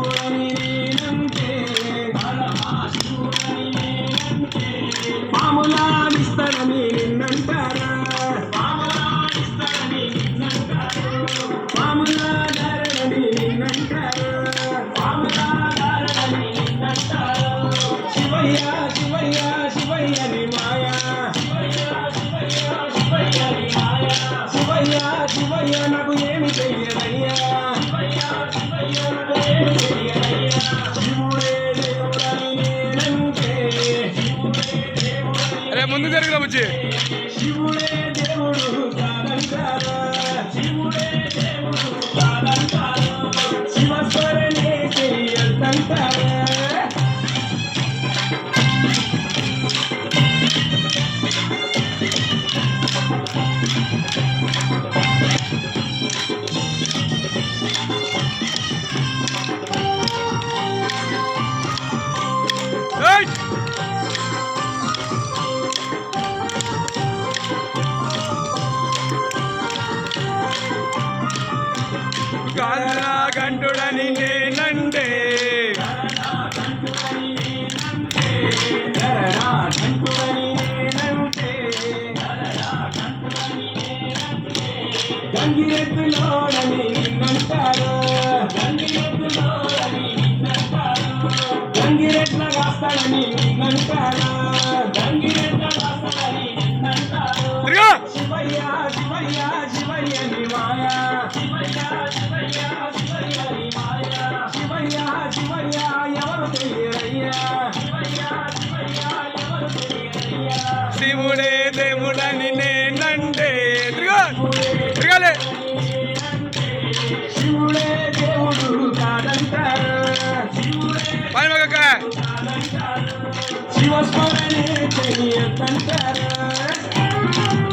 శివుడని నేనంటే పాములాడిస్తానని నిన్నంటారా పాములాడారని నిన్నంటారా శివయ్య శివయ్య శివయ్యని మాయా శివయ్య శివయ్య నాకు ఏమి చెయ్యదయ్యా శివుడే దేవుడని నేనంటే అరే ముందు జరుగురా బుజ్జి శివుడే దేవుడు కాదంటారా శివుడే దేవుడు కాదంటారా శివస్వరనే చెయ్యొద్దంటారా కాళ్ళ గంటుడని నేనంటే గంగిరెద్దులోడని నిన్నంటారు గంగిరెట్ల కాస్తాడని నిన్నంటారు శివయ్య శివయ్య శివయ్యని మాయా శివయ్య శివయ్య ఎవరు తెలియరయ్యా శివుడే దేవుడని నేనంటే తిరగాలి శివుడే దేవుడు కాదంటారు పైన శివస్మరణే చెయ్యొద్దంటారు